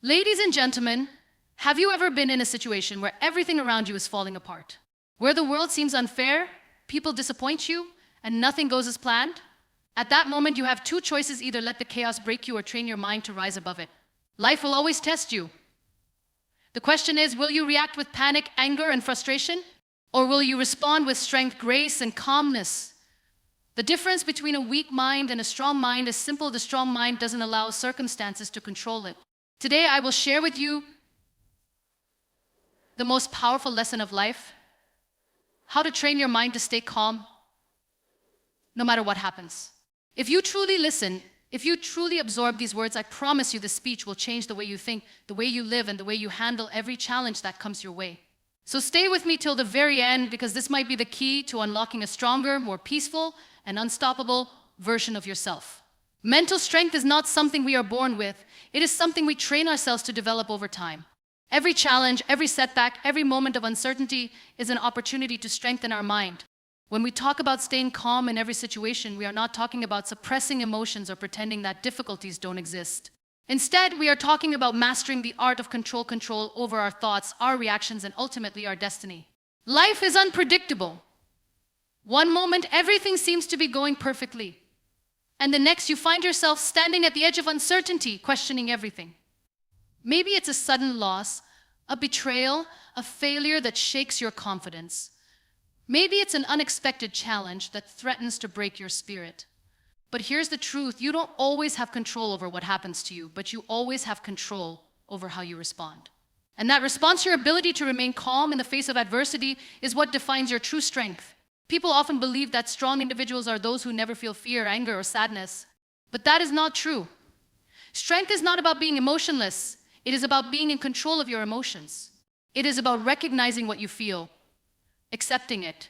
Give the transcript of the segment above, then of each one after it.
Ladies and gentlemen, have you ever been in a situation where everything around you is falling apart? Where the world seems unfair, people disappoint you, and nothing goes as planned? At that moment, you have two choices: either let the chaos break you or train your mind to rise above it. Life will always test you. The question is, will you react with panic, anger, and frustration? Or will you respond with strength, grace, and calmness? The difference between a weak mind and a strong mind is simple. The strong mind doesn't allow circumstances to control it. Today, I will share with you the most powerful lesson of life: how to train your mind to stay calm no matter what happens. If you truly listen, if you truly absorb these words, I promise you this speech will change the way you think, the way you live, and the way you handle every challenge that comes your way. So stay with me till the very end, because this might be the key to unlocking a stronger, more peaceful, and unstoppable version of yourself. Mental strength is not something we are born with. It is something we train ourselves to develop over time. Every challenge, every setback, every moment of uncertainty is an opportunity to strengthen our mind. When we talk about staying calm in every situation, we are not talking about suppressing emotions or pretending that difficulties don't exist. Instead, we are talking about mastering the art of control over our thoughts, our reactions, and ultimately our destiny. Life is unpredictable. One moment, everything seems to be going perfectly, and the next, you find yourself standing at the edge of uncertainty, questioning everything. Maybe it's a sudden loss, a betrayal, a failure that shakes your confidence. Maybe it's an unexpected challenge that threatens to break your spirit. But here's the truth: you don't always have control over what happens to you, but you always have control over how you respond. And that response, your ability to remain calm in the face of adversity, is what defines your true strength. People often believe that strong individuals are those who never feel fear, anger, or sadness. But that is not true. Strength is not about being emotionless. It is about being in control of your emotions. It is about recognizing what you feel, accepting it,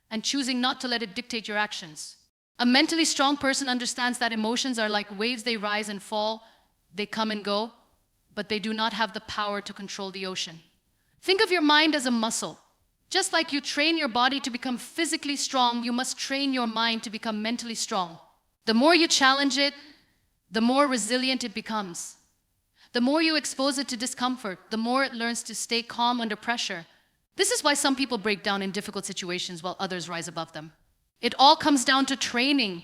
and choosing not to let it dictate your actions. A mentally strong person understands that emotions are like waves. They rise and fall, they come and go, but they do not have the power to control the ocean. Think of your mind as a muscle. Just like you train your body to become physically strong, you must train your mind to become mentally strong. The more you challenge it, the more resilient it becomes. The more you expose it to discomfort, the more it learns to stay calm under pressure. This is why some people break down in difficult situations while others rise above them. It all comes down to training.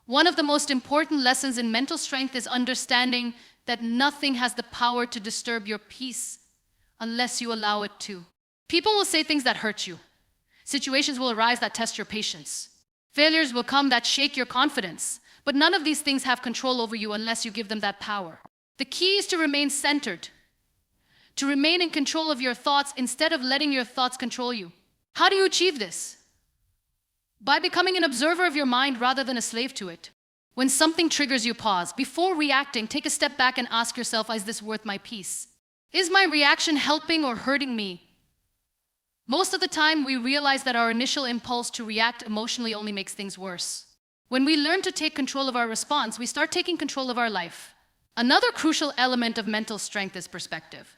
One of the most important lessons in mental strength is understanding that nothing has the power to disturb your peace unless you allow it to. People will say things that hurt you. Situations will arise that test your patience. Failures will come that shake your confidence. But none of these things have control over you unless you give them that power. The key is to remain centered, to remain in control of your thoughts instead of letting your thoughts control you. How do you achieve this? By becoming an observer of your mind rather than a slave to it. When something triggers you, pause. Before reacting, take a step back and ask yourself, is this worth my peace? Is my reaction helping or hurting me? Most of the time, we realize that our initial impulse to react emotionally only makes things worse. When we learn to take control of our response, we start taking control of our life. Another crucial element of mental strength is perspective.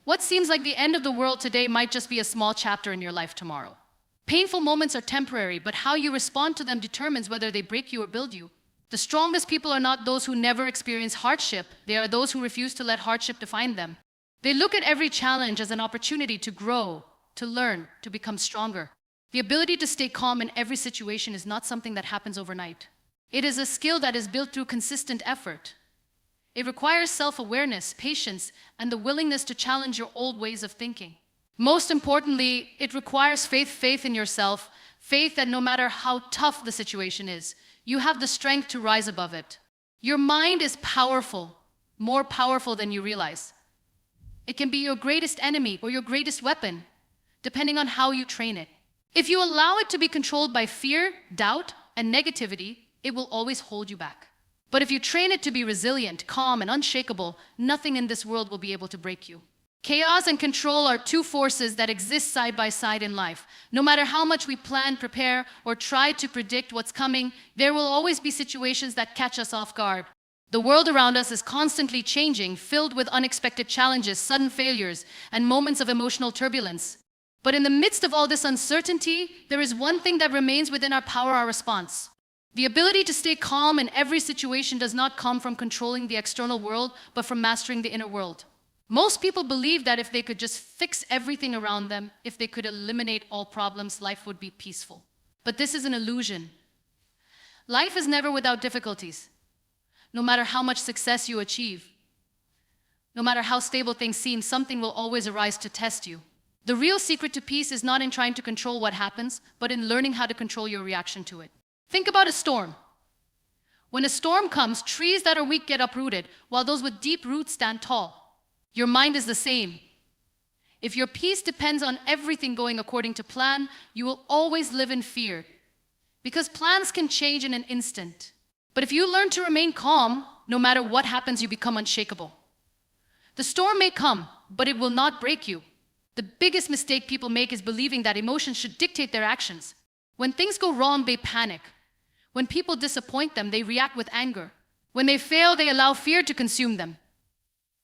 What seems like the end of the world today might just be a small chapter in your life tomorrow. Painful moments are temporary, but how you respond to them determines whether they break you or build you. The strongest people are not those who never experience hardship. They are those who refuse to let hardship define them. They look at every challenge as an opportunity to grow, to learn, to become stronger. The ability to stay calm in every situation is not something that happens overnight. It is a skill that is built through consistent effort. It requires self-awareness, patience, and the willingness to challenge your old ways of thinking. Most importantly, it requires faith in yourself, faith that no matter how tough the situation is, you have the strength to rise above it. Your mind is powerful, more powerful than you realize. It can be your greatest enemy or your greatest weapon, depending on how you train it. If you allow it to be controlled by fear, doubt, and negativity, it will always hold you back. But if you train it to be resilient, calm, and unshakable, nothing in this world will be able to break you. Chaos and control are two forces that exist side by side in life. No matter how much we plan, prepare, or try to predict what's coming, there will always be situations that catch us off guard. The world around us is constantly changing, filled with unexpected challenges, sudden failures, and moments of emotional turbulence. But in the midst of all this uncertainty, there is one thing that remains within our power: our response. The ability to stay calm in every situation does not come from controlling the external world, but from mastering the inner world. Most people believe that if they could just fix everything around them, if they could eliminate all problems, life would be peaceful. But this is an illusion. Life is never without difficulties. No matter how much success you achieve, no matter how stable things seem, something will always arise to test you. The real secret to peace is not in trying to control what happens, but in learning how to control your reaction to it. Think about a storm. When a storm comes, trees that are weak get uprooted, while those with deep roots stand tall. Your mind is the same. If your peace depends on everything going according to plan, you will always live in fear, because plans can change in an instant. But if you learn to remain calm, no matter what happens, you become unshakable. The storm may come, but it will not break you. The biggest mistake people make is believing that emotions should dictate their actions. When things go wrong, they panic. When people disappoint them, they react with anger. When they fail, they allow fear to consume them.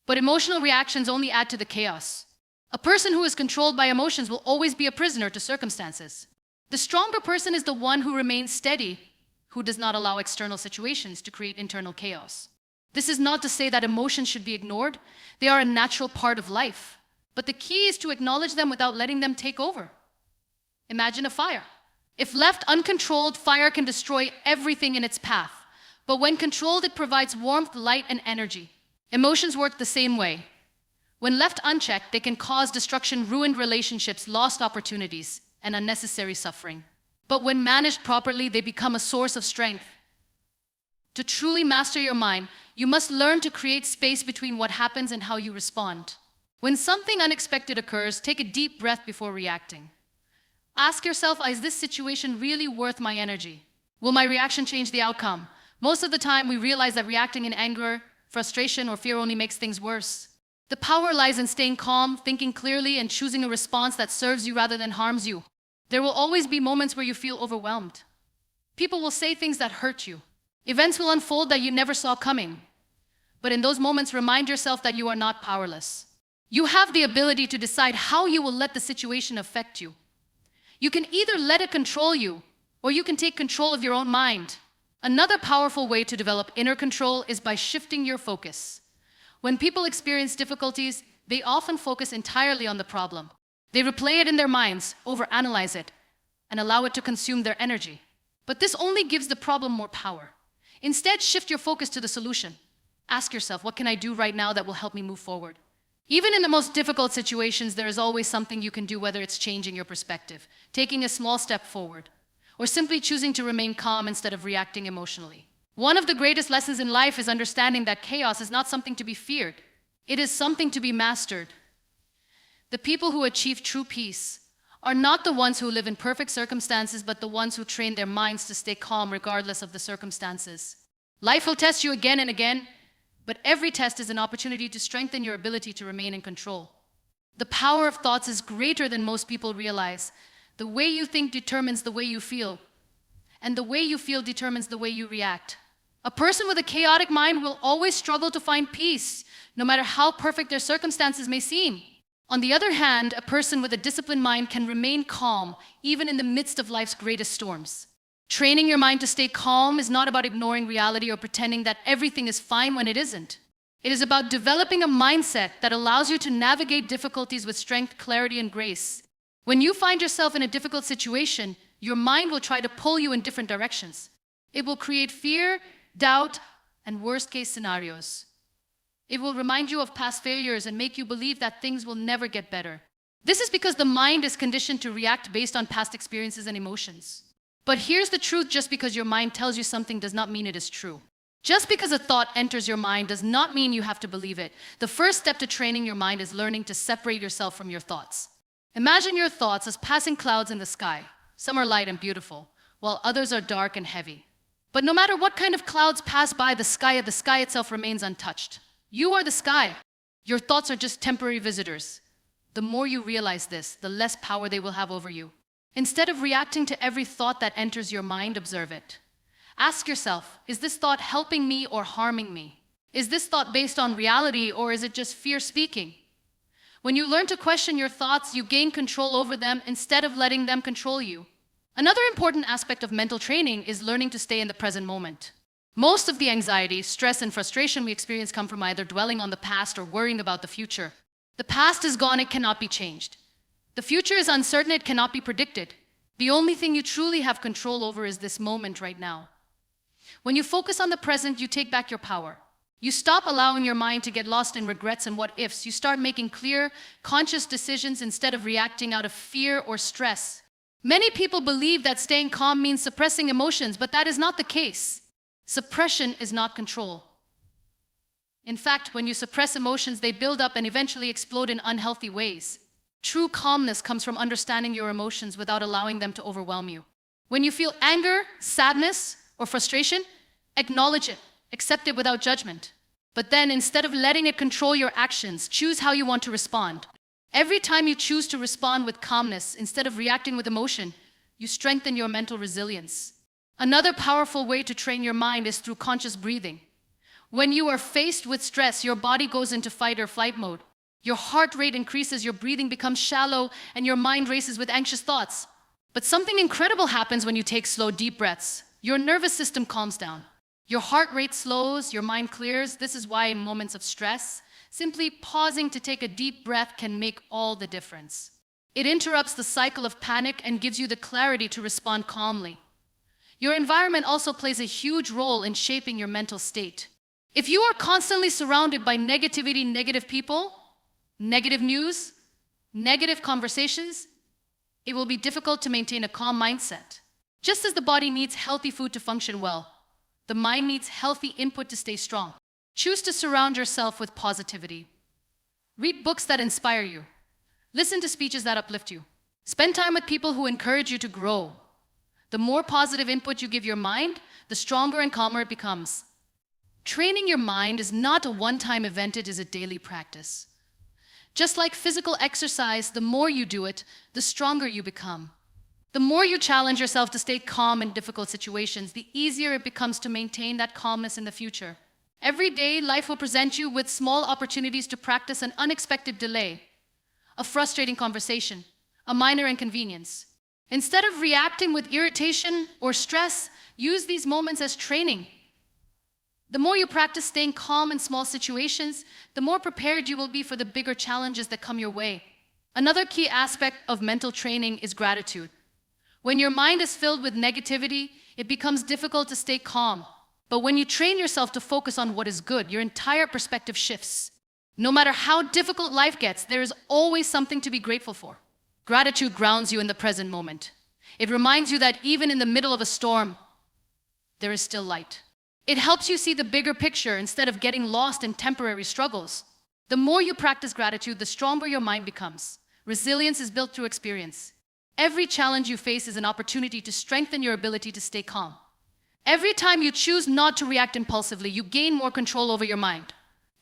But emotional reactions only add to the chaos. A person who is controlled by emotions will always be a prisoner to circumstances. The stronger person is the one who remains steady, who does not allow external situations to create internal chaos. This is not to say that emotions should be ignored. They are a natural part of life. But the key is to acknowledge them without letting them take over. Imagine a fire. If left uncontrolled, fire can destroy everything in its path. But when controlled, it provides warmth, light, and energy. Emotions work the same way. When left unchecked, they can cause destruction, ruined relationships, lost opportunities, and unnecessary suffering. But when managed properly, they become a source of strength. To truly master your mind, you must learn to create space between what happens and how you respond. When something unexpected occurs, take a deep breath before reacting. Ask yourself, is this situation really worth my energy? Will my reaction change the outcome? Most of the time, we realize that reacting in anger, frustration, or fear only makes things worse. The power lies in staying calm, thinking clearly, and choosing a response that serves you rather than harms you. There will always be moments where you feel overwhelmed. People will say things that hurt you. Events will unfold that you never saw coming. But in those moments, remind yourself that you are not powerless. You have the ability to decide how you will let the situation affect you. You can either let it control you, or you can take control of your own mind. Another powerful way to develop inner control is by shifting your focus. When people experience difficulties, they often focus entirely on the problem. They replay it in their minds, overanalyze it, and allow it to consume their energy. But this only gives the problem more power. Instead, shift your focus to the solution. Ask yourself, what can I do right now that will help me move forward? Even in the most difficult situations, there is always something you can do, whether it's changing your perspective, taking a small step forward, or simply choosing to remain calm instead of reacting emotionally. One of the greatest lessons in life is understanding that chaos is not something to be feared. It is something to be mastered. The people who achieve true peace are not the ones who live in perfect circumstances, but the ones who train their minds to stay calm regardless of the circumstances. Life will test you again and again, but every test is an opportunity to strengthen your ability to remain in control. The power of thoughts is greater than most people realize. The way you think determines the way you feel, and the way you feel determines the way you react. A person with a chaotic mind will always struggle to find peace, no matter how perfect their circumstances may seem. On the other hand, a person with a disciplined mind can remain calm, even in the midst of life's greatest storms. Training your mind to stay calm is not about ignoring reality or pretending that everything is fine when it isn't. It is about developing a mindset that allows you to navigate difficulties with strength, clarity, and grace. When you find yourself in a difficult situation, your mind will try to pull you in different directions. It will create fear, doubt, and worst-case scenarios. It will remind you of past failures and make you believe that things will never get better. This is because the mind is conditioned to react based on past experiences and emotions. But here's the truth: just because your mind tells you something does not mean it is true. Just because a thought enters your mind does not mean you have to believe it. The first step to training your mind is learning to separate yourself from your thoughts. Imagine your thoughts as passing clouds in the sky. Some are light and beautiful, while others are dark and heavy. But no matter what kind of clouds pass by, the sky itself remains untouched. You are the sky. Your thoughts are just temporary visitors. The more you realize this, the less power they will have over you. Instead of reacting to every thought that enters your mind, observe it. Ask yourself, is this thought helping me or harming me? Is this thought based on reality, or is it just fear speaking? When you learn to question your thoughts, you gain control over them instead of letting them control you. Another important aspect of mental training is learning to stay in the present moment. Most of the anxiety, stress, and frustration we experience come from either dwelling on the past or worrying about the future. The past is gone, it cannot be changed. The future is uncertain, it cannot be predicted. The only thing you truly have control over is this moment right now. When you focus on the present, you take back your power. You stop allowing your mind to get lost in regrets and what-ifs. You start making clear, conscious decisions instead of reacting out of fear or stress. Many people believe that staying calm means suppressing emotions, but that is not the case. Suppression is not control. In fact, when you suppress emotions, they build up and eventually explode in unhealthy ways. True calmness comes from understanding your emotions without allowing them to overwhelm you. When you feel anger, sadness, or frustration, acknowledge it, accept it without judgment. But then, instead of letting it control your actions, choose how you want to respond. Every time you choose to respond with calmness instead of reacting with emotion, you strengthen your mental resilience. Another powerful way to train your mind is through conscious breathing. When you are faced with stress, your body goes into fight or flight mode. Your heart rate increases, your breathing becomes shallow, and your mind races with anxious thoughts. But something incredible happens when you take slow, deep breaths. Your nervous system calms down. Your heart rate slows, your mind clears. This is why in moments of stress, simply pausing to take a deep breath can make all the difference. It interrupts the cycle of panic and gives you the clarity to respond calmly. Your environment also plays a huge role in shaping your mental state. If you are constantly surrounded by negativity, negative people, negative news, negative conversations, it will be difficult to maintain a calm mindset. Just as the body needs healthy food to function well, the mind needs healthy input to stay strong. Choose to surround yourself with positivity. Read books that inspire you. Listen to speeches that uplift you. Spend time with people who encourage you to grow. The more positive input you give your mind, the stronger and calmer it becomes. Training your mind is not a one-time event, it is a daily practice. Just like physical exercise, the more you do it, the stronger you become. The more you challenge yourself to stay calm in difficult situations, the easier it becomes to maintain that calmness in the future. Every day, life will present you with small opportunities to practice an unexpected delay, a frustrating conversation, a minor inconvenience. Instead of reacting with irritation or stress, use these moments as training. The more you practice staying calm in small situations, the more prepared you will be for the bigger challenges that come your way. Another key aspect of mental training is gratitude. When your mind is filled with negativity, it becomes difficult to stay calm. But when you train yourself to focus on what is good, your entire perspective shifts. No matter how difficult life gets, there is always something to be grateful for. Gratitude grounds you in the present moment. It reminds you that even in the middle of a storm, there is still light. It helps you see the bigger picture instead of getting lost in temporary struggles. The more you practice gratitude, the stronger your mind becomes. Resilience is built through experience. Every challenge you face is an opportunity to strengthen your ability to stay calm. Every time you choose not to react impulsively, you gain more control over your mind.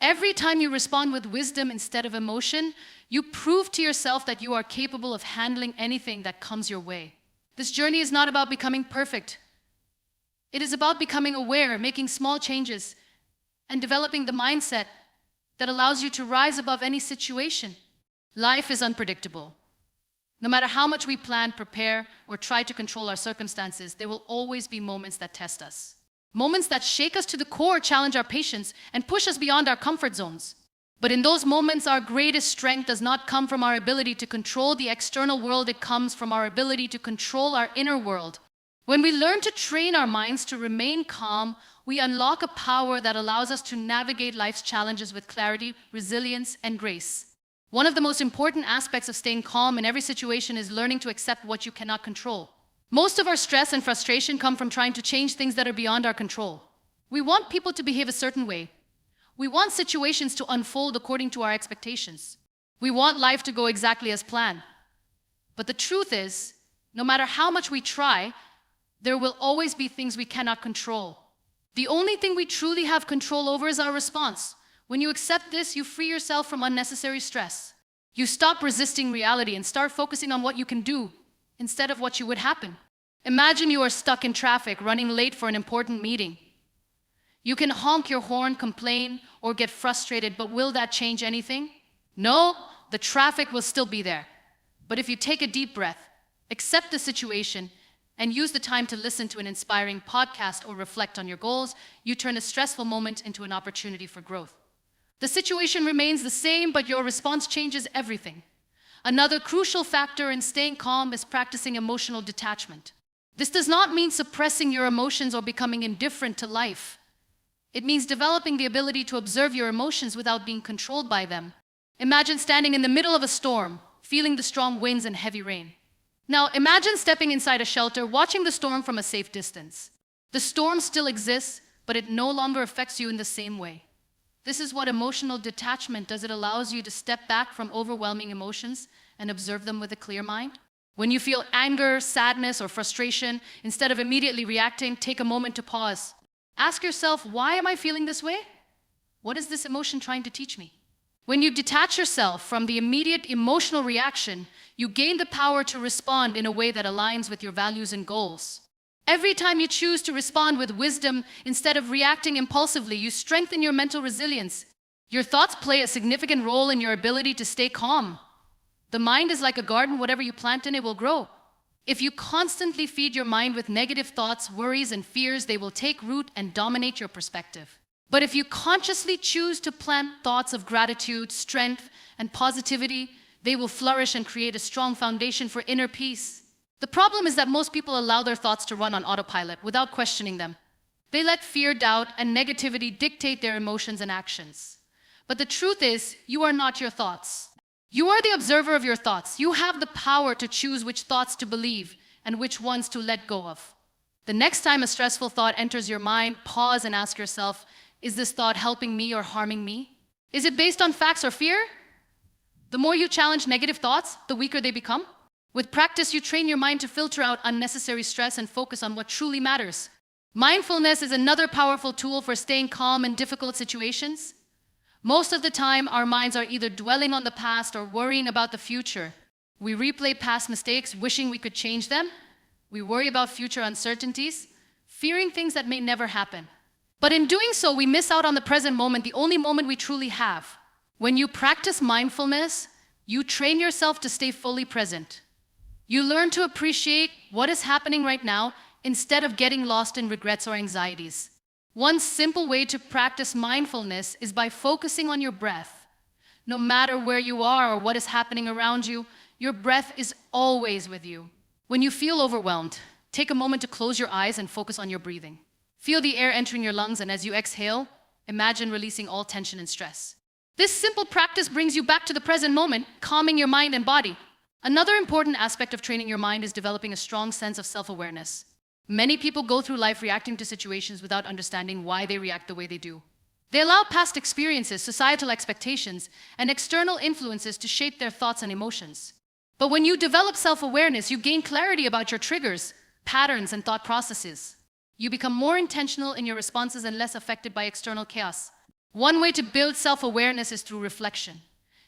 Every time you respond with wisdom instead of emotion, you prove to yourself that you are capable of handling anything that comes your way. This journey is not about becoming perfect. It is about becoming aware, making small changes, and developing the mindset that allows you to rise above any situation. Life is unpredictable. No matter how much we plan, prepare, or try to control our circumstances, there will always be moments that test us. Moments that shake us to the core, challenge our patience, and push us beyond our comfort zones. But in those moments, our greatest strength does not come from our ability to control the external world, it comes from our ability to control our inner world. When we learn to train our minds to remain calm, we unlock a power that allows us to navigate life's challenges with clarity, resilience, and grace. One of the most important aspects of staying calm in every situation is learning to accept what you cannot control. Most of our stress and frustration come from trying to change things that are beyond our control. We want people to behave a certain way. We want situations to unfold according to our expectations. We want life to go exactly as planned. But the truth is, no matter how much we try, there will always be things we cannot control. The only thing we truly have control over is our response. When you accept this, you free yourself from unnecessary stress. You stop resisting reality and start focusing on what you can do instead of what you would happen. Imagine you are stuck in traffic, running late for an important meeting. You can honk your horn, complain, or get frustrated, but will that change anything? No, the traffic will still be there. But if you take a deep breath, accept the situation, and use the time to listen to an inspiring podcast or reflect on your goals, you turn a stressful moment into an opportunity for growth. The situation remains the same, but your response changes everything. Another crucial factor in staying calm is practicing emotional detachment. This does not mean suppressing your emotions or becoming indifferent to life. It means developing the ability to observe your emotions without being controlled by them. Imagine standing in the middle of a storm, feeling the strong winds and heavy rain. Now, imagine stepping inside a shelter, watching the storm from a safe distance. The storm still exists, but it no longer affects you in the same way. This is what emotional detachment does. It allows you to step back from overwhelming emotions and observe them with a clear mind. When you feel anger, sadness, or frustration, instead of immediately reacting, take a moment to pause. Ask yourself, why am I feeling this way? What is this emotion trying to teach me? When you detach yourself from the immediate emotional reaction, you gain the power to respond in a way that aligns with your values and goals. Every time you choose to respond with wisdom instead of reacting impulsively, you strengthen your mental resilience. Your thoughts play a significant role in your ability to stay calm. The mind is like a garden. Whatever you plant in it will grow. If you constantly feed your mind with negative thoughts, worries, and fears, they will take root and dominate your perspective. But if you consciously choose to plant thoughts of gratitude, strength, and positivity, they will flourish and create a strong foundation for inner peace. The problem is that most people allow their thoughts to run on autopilot without questioning them. They let fear, doubt, and negativity dictate their emotions and actions. But the truth is, you are not your thoughts. You are the observer of your thoughts. You have the power to choose which thoughts to believe and which ones to let go of. The next time a stressful thought enters your mind, pause and ask yourself, is this thought helping me or harming me? Is it based on facts or fear? The more you challenge negative thoughts, the weaker they become. With practice, you train your mind to filter out unnecessary stress and focus on what truly matters. Mindfulness is another powerful tool for staying calm in difficult situations. Most of the time, our minds are either dwelling on the past or worrying about the future. We replay past mistakes, wishing we could change them. We worry about future uncertainties, fearing things that may never happen. But in doing so, we miss out on the present moment, the only moment we truly have. When you practice mindfulness, you train yourself to stay fully present. You learn to appreciate what is happening right now instead of getting lost in regrets or anxieties. One simple way to practice mindfulness is by focusing on your breath. No matter where you are or what is happening around you, your breath is always with you. When you feel overwhelmed, take a moment to close your eyes and focus on your breathing. Feel the air entering your lungs, and as you exhale, imagine releasing all tension and stress. This simple practice brings you back to the present moment, calming your mind and body. Another important aspect of training your mind is developing a strong sense of self-awareness. Many people go through life reacting to situations without understanding why they react the way they do. They allow past experiences, societal expectations, and external influences to shape their thoughts and emotions. But when you develop self-awareness, you gain clarity about your triggers, patterns, and thought processes. You become more intentional in your responses and less affected by external chaos. One way to build self-awareness is through reflection.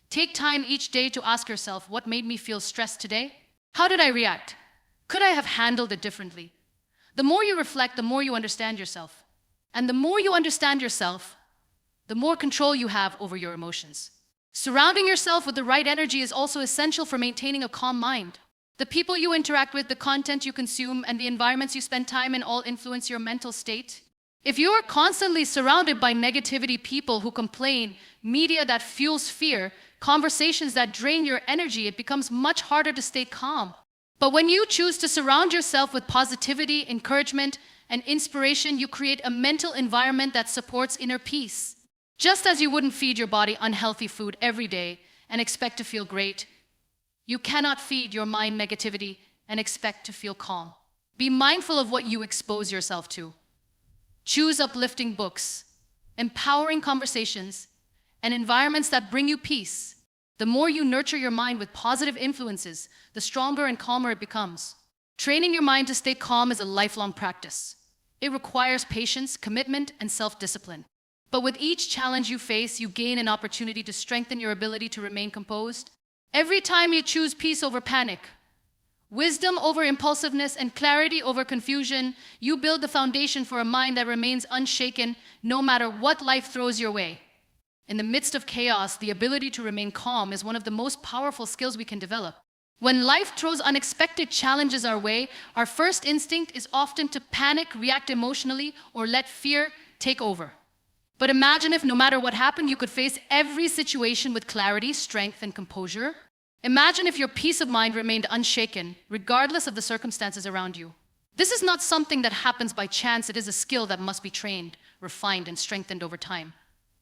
Take time each day to ask yourself, what made me feel stressed today? How did I react? Could I have handled it differently? The more you reflect, the more you understand yourself. And the more you understand yourself, the more control you have over your emotions. Surrounding yourself with the right energy is also essential for maintaining a calm mind. The people you interact with, the content you consume, and the environments you spend time in all influence your mental state. If you are constantly surrounded by negativity, people who complain, media that fuels fear, conversations that drain your energy, it becomes much harder to stay calm. But when you choose to surround yourself with positivity, encouragement, and inspiration, you create a mental environment that supports inner peace. Just as you wouldn't feed your body unhealthy food every day and expect to feel great, you cannot feed your mind negativity and expect to feel calm. Be mindful of what you expose yourself to. Choose uplifting books, empowering conversations, and environments that bring you peace. The more you nurture your mind with positive influences, the stronger and calmer it becomes. Training your mind to stay calm is a lifelong practice. It requires patience, commitment, and self-discipline. But with each challenge you face, you gain an opportunity to strengthen your ability to remain composed. Every time you choose peace over panic, wisdom over impulsiveness, and clarity over confusion, you build the foundation for a mind that remains unshaken no matter what life throws your way. In the midst of chaos, the ability to remain calm is one of the most powerful skills we can develop. When life throws unexpected challenges our way, our first instinct is often to panic, react emotionally, or let fear take over. But imagine if no matter what happened, you could face every situation with clarity, strength, and composure. Imagine if your peace of mind remained unshaken, regardless of the circumstances around you. This is not something that happens by chance. It is a skill that must be trained, refined, and strengthened over time.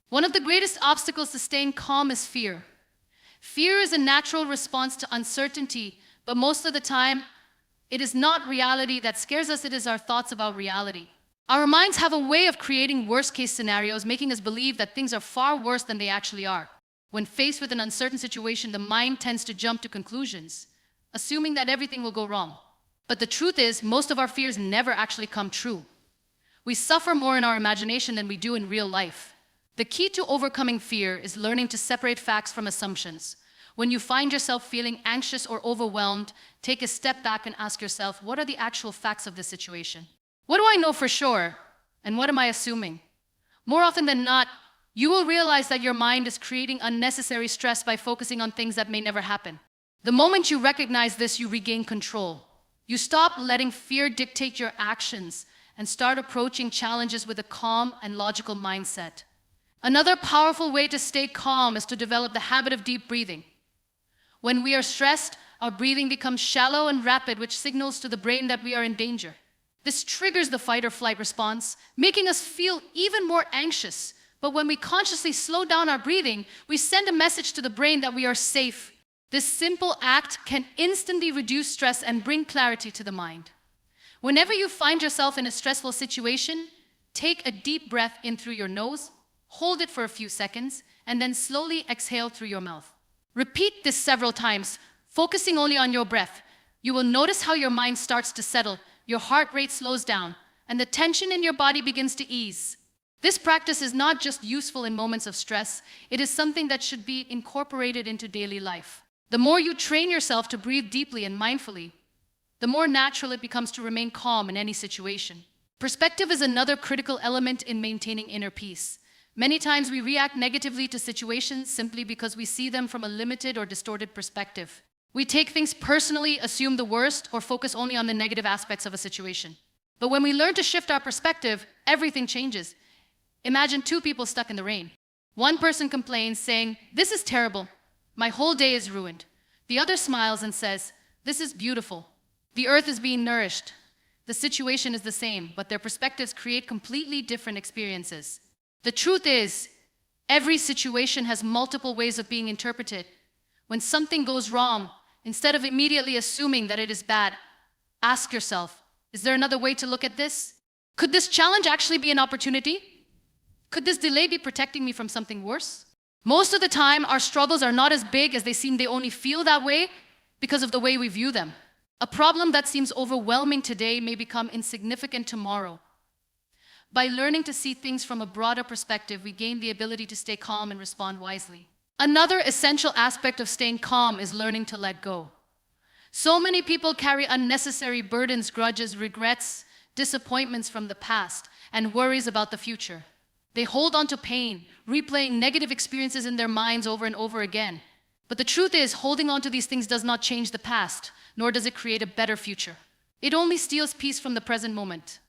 One of the greatest obstacles to staying calm is fear. Fear is a natural response to uncertainty, but most of the time, it is not reality that scares us, it is our thoughts about reality. Our minds have a way of creating worst-case scenarios, making us believe that things are far worse than they actually are. When faced with an uncertain situation, the mind tends to jump to conclusions, assuming that everything will go wrong. But the truth is, most of our fears never actually come true. We suffer more in our imagination than we do in real life. The key to overcoming fear is learning to separate facts from assumptions. When you find yourself feeling anxious or overwhelmed, take a step back and ask yourself, what are the actual facts of this situation? What do I know for sure? And what am I assuming? More often than not, you will realize that your mind is creating unnecessary stress by focusing on things that may never happen. The moment you recognize this, you regain control. You stop letting fear dictate your actions and start approaching challenges with a calm and logical mindset. Another powerful way to stay calm is to develop the habit of deep breathing. When we are stressed, our breathing becomes shallow and rapid, which signals to the brain that we are in danger. This triggers the fight or flight response, making us feel even more anxious. But when we consciously slow down our breathing, we send a message to the brain that we are safe. This simple act can instantly reduce stress and bring clarity to the mind. Whenever you find yourself in a stressful situation, take a deep breath in through your nose, hold it for a few seconds, and then slowly exhale through your mouth. Repeat this several times, focusing only on your breath. You will notice how your mind starts to settle, your heart rate slows down, and the tension in your body begins to ease. This practice is not just useful in moments of stress, it is something that should be incorporated into daily life. The more you train yourself to breathe deeply and mindfully, the more natural it becomes to remain calm in any situation. Perspective is another critical element in maintaining inner peace. Many times we react negatively to situations simply because we see them from a limited or distorted perspective. We take things personally, assume the worst, or focus only on the negative aspects of a situation. But when we learn to shift our perspective, everything changes. Imagine two people stuck in the rain. One person complains, saying, "This is terrible. My whole day is ruined." The other smiles and says, "This is beautiful. The earth is being nourished." The situation is the same, but their perspectives create completely different experiences. The truth is, every situation has multiple ways of being interpreted. When something goes wrong, instead of immediately assuming that it is bad, ask yourself, is there another way to look at this? Could this challenge actually be an opportunity? Could this delay be protecting me from something worse? Most of the time, our struggles are not as big as they seem. They only feel that way because of the way we view them. A problem that seems overwhelming today may become insignificant tomorrow. By learning to see things from a broader perspective, we gain the ability to stay calm and respond wisely. Another essential aspect of staying calm is learning to let go. So many people carry unnecessary burdens, grudges, regrets, disappointments from the past, and worries about the future. They hold on to pain, replaying negative experiences in their minds over and over again. But the truth is, holding on to these things does not change the past, nor does it create a better future. It only steals peace from the present moment.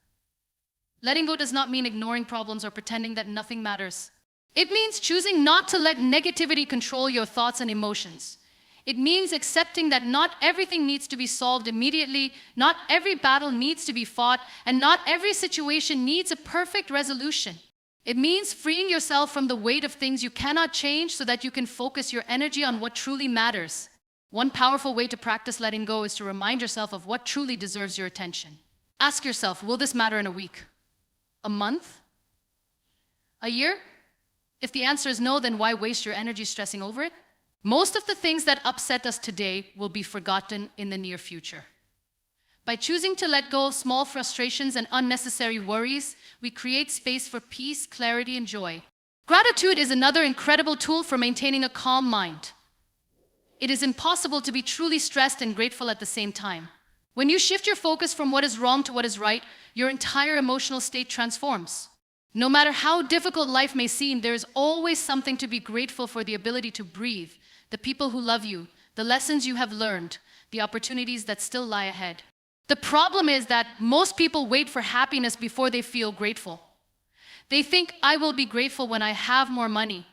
Letting go does not mean ignoring problems or pretending that nothing matters. It means choosing not to let negativity control your thoughts and emotions. It means accepting that not everything needs to be solved immediately, not every battle needs to be fought, and not every situation needs a perfect resolution. It means freeing yourself from the weight of things you cannot change so that you can focus your energy on what truly matters. One powerful way to practice letting go is to remind yourself of what truly deserves your attention. Ask yourself, will this matter in a week? A month? A year? If the answer is no, then why waste your energy stressing over it? Most of the things that upset us today will be forgotten in the near future. By choosing to let go of small frustrations and unnecessary worries, we create space for peace, clarity, and joy. Gratitude is another incredible tool for maintaining a calm mind. It is impossible to be truly stressed and grateful at the same time. When you shift your focus from what is wrong to what is right, your entire emotional state transforms. No matter how difficult life may seem, there is always something to be grateful for: the ability to breathe, the people who love you, the lessons you have learned, the opportunities that still lie ahead. The problem is that most people wait for happiness before they feel grateful. They think, I will be grateful when I have more money,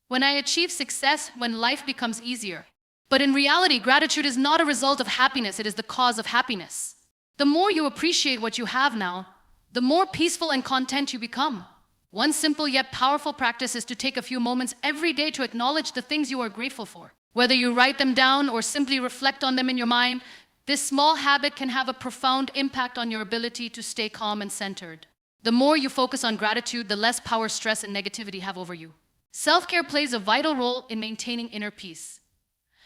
when I achieve success, when life becomes easier. But in reality, gratitude is not a result of happiness, it is the cause of happiness. The more you appreciate what you have now, the more peaceful and content you become. One simple yet powerful practice is to take a few moments every day to acknowledge the things you are grateful for. Whether you write them down or simply reflect on them in your mind, this small habit can have a profound impact on your ability to stay calm and centered. The more you focus on gratitude, the less power stress and negativity have over you. Self-care plays a vital role in maintaining inner peace.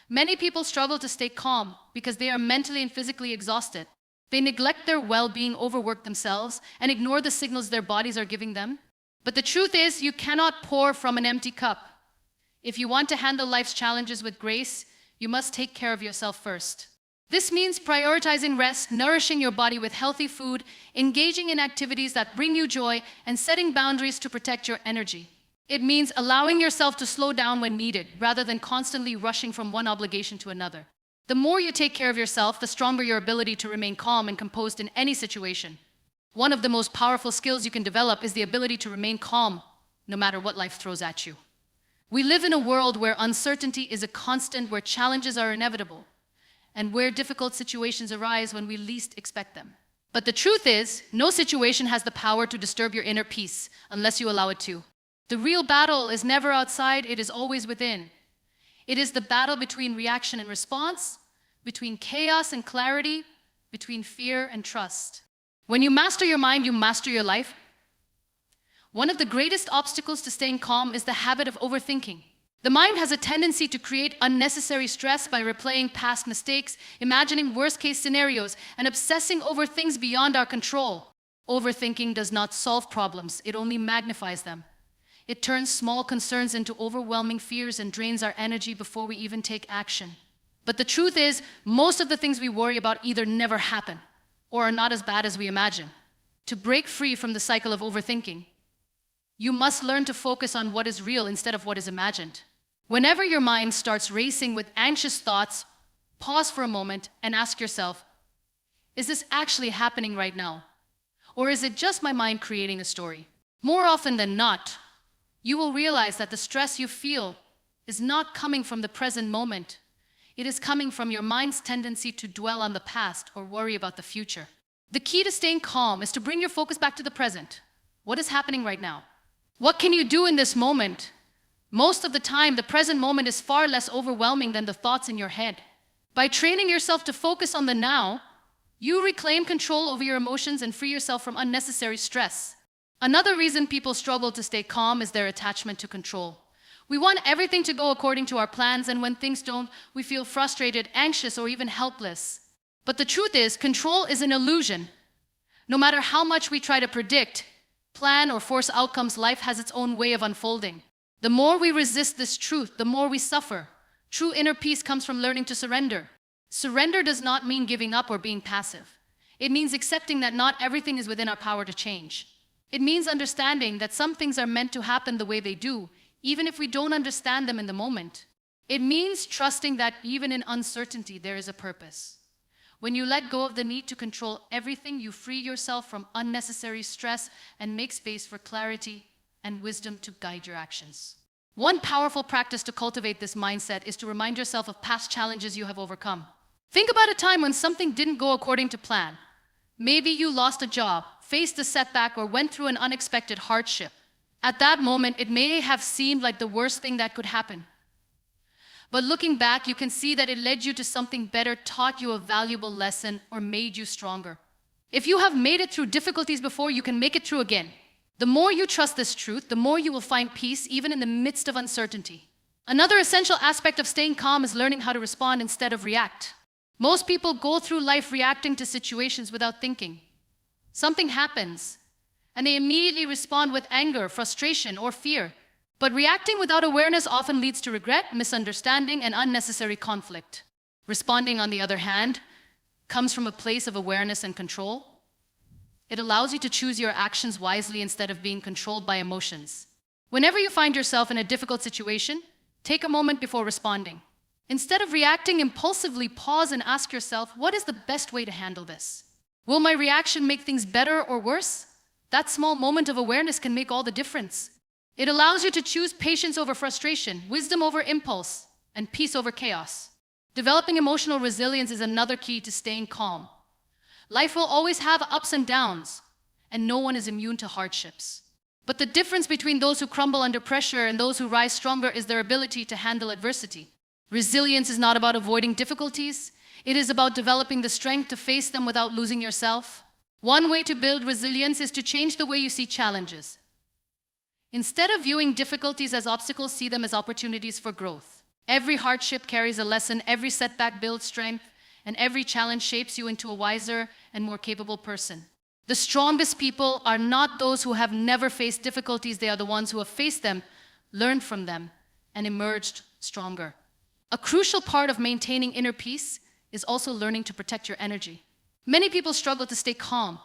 Many people struggle to stay calm because they are mentally and physically exhausted. They neglect their well-being, overwork themselves, and ignore the signals their bodies are giving them. But the truth is, you cannot pour from an empty cup. If you want to handle life's challenges with grace, you must take care of yourself first. This means prioritizing rest, nourishing your body with healthy food, engaging in activities that bring you joy, and setting boundaries to protect your energy. It means allowing yourself to slow down when needed, rather than constantly rushing from one obligation to another. The more you take care of yourself, the stronger your ability to remain calm and composed in any situation. One of the most powerful skills you can develop is the ability to remain calm, no matter what life throws at you. We live in a world where uncertainty is a constant, where challenges are inevitable, and where difficult situations arise when we least expect them. But the truth is, no situation has the power to disturb your inner peace unless you allow it to. The real battle is never outside, it is always within. It is the battle between reaction and response, between chaos and clarity, between fear and trust. When you master your mind, you master your life. One of the greatest obstacles to staying calm is the habit of overthinking. The mind has a tendency to create unnecessary stress by replaying past mistakes, imagining worst-case scenarios, and obsessing over things beyond our control. Overthinking does not solve problems, it only magnifies them. It turns small concerns into overwhelming fears and drains our energy before we even take action. But the truth is, most of the things we worry about either never happen or are not as bad as we imagine. To break free from the cycle of overthinking, you must learn to focus on what is real instead of what is imagined. Whenever your mind starts racing with anxious thoughts, pause for a moment and ask yourself, is this actually happening right now? Or is it just my mind creating a story? More often than not, you will realize that the stress you feel is not coming from the present moment. It is coming from your mind's tendency to dwell on the past or worry about the future. The key to staying calm is to bring your focus back to the present. What is happening right now? What can you do in this moment? Most of the time, the present moment is far less overwhelming than the thoughts in your head. By training yourself to focus on the now, you reclaim control over your emotions and free yourself from unnecessary stress. Another reason people struggle to stay calm is their attachment to control. We want everything to go according to our plans, and when things don't, we feel frustrated, anxious, or even helpless. But the truth is, control is an illusion. No matter how much we try to predict, plan, or force outcomes, life has its own way of unfolding. The more we resist this truth, the more we suffer. True inner peace comes from learning to surrender. Surrender does not mean giving up or being passive. It means accepting that not everything is within our power to change. It means understanding that some things are meant to happen the way they do, even if we don't understand them in the moment. It means trusting that even in uncertainty, there is a purpose. When you let go of the need to control everything, you free yourself from unnecessary stress and make space for clarity and wisdom to guide your actions. One powerful practice to cultivate this mindset is to remind yourself of past challenges you have overcome. Think about a time when something didn't go according to plan. Maybe you lost a job, faced a setback, or went through an unexpected hardship. At that moment, it may have seemed like the worst thing that could happen. But looking back, you can see that it led you to something better, taught you a valuable lesson, or made you stronger. If you have made it through difficulties before, you can make it through again. The more you trust this truth, the more you will find peace even in the midst of uncertainty. Another essential aspect of staying calm is learning how to respond instead of react. Most people go through life reacting to situations without thinking. Something happens, and they immediately respond with anger, frustration, or fear. But reacting without awareness often leads to regret, misunderstanding, and unnecessary conflict. Responding, on the other hand, comes from a place of awareness and control. It allows you to choose your actions wisely instead of being controlled by emotions. Whenever you find yourself in a difficult situation, take a moment before responding. Instead of reacting impulsively, pause and ask yourself, what is the best way to handle this? Will my reaction make things better or worse? That small moment of awareness can make all the difference. It allows you to choose patience over frustration, wisdom over impulse, and peace over chaos. Developing emotional resilience is another key to staying calm. Life will always have ups and downs, and no one is immune to hardships. But the difference between those who crumble under pressure and those who rise stronger is their ability to handle adversity. Resilience is not about avoiding difficulties. It is about developing the strength to face them without losing yourself. One way to build resilience is to change the way you see challenges. Instead of viewing difficulties as obstacles, see them as opportunities for growth. Every hardship carries a lesson, every setback builds strength, and every challenge shapes you into a wiser and more capable person. The strongest people are not those who have never faced difficulties, they are the ones who have faced them, learned from them, and emerged stronger. A crucial part of maintaining inner peace is also learning to protect your energy. Many people struggle to stay calm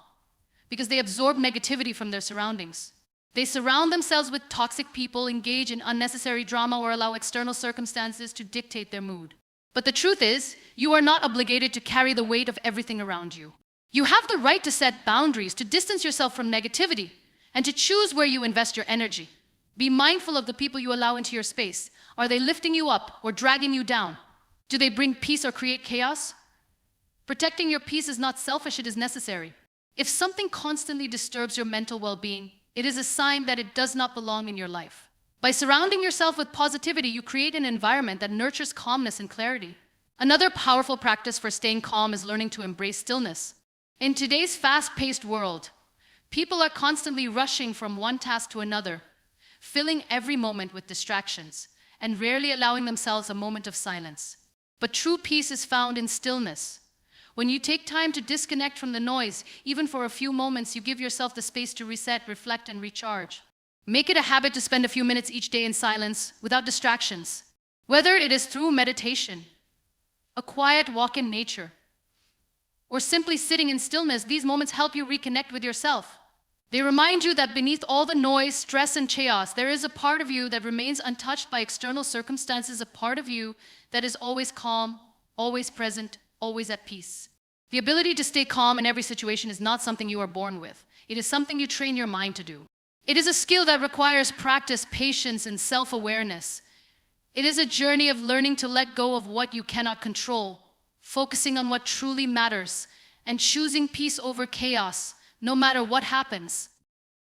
because they absorb negativity from their surroundings. They surround themselves with toxic people, engage in unnecessary drama, or allow external circumstances to dictate their mood. But the truth is, you are not obligated to carry the weight of everything around you. You have the right to set boundaries, to distance yourself from negativity, and to choose where you invest your energy. Be mindful of the people you allow into your space. Are they lifting you up or dragging you down? Do they bring peace or create chaos? Protecting your peace is not selfish, it is necessary. If something constantly disturbs your mental well-being, it is a sign that it does not belong in your life. By surrounding yourself with positivity, you create an environment that nurtures calmness and clarity. Another powerful practice for staying calm is learning to embrace stillness. In today's fast-paced world, people are constantly rushing from one task to another, filling every moment with distractions, and rarely allowing themselves a moment of silence. But true peace is found in stillness. When you take time to disconnect from the noise, even for a few moments, you give yourself the space to reset, reflect, and recharge. Make it a habit to spend a few minutes each day in silence, without distractions. Whether it is through meditation, a quiet walk in nature, or simply sitting in stillness, these moments help you reconnect with yourself. They remind you that beneath all the noise, stress, and chaos, there is a part of you that remains untouched by external circumstances, a part of you that is always calm, always present, always at peace. The ability to stay calm in every situation is not something you are born with. It is something you train your mind to do. It is a skill that requires practice, patience, and self-awareness. It is a journey of learning to let go of what you cannot control, focusing on what truly matters, and choosing peace over chaos, no matter what happens.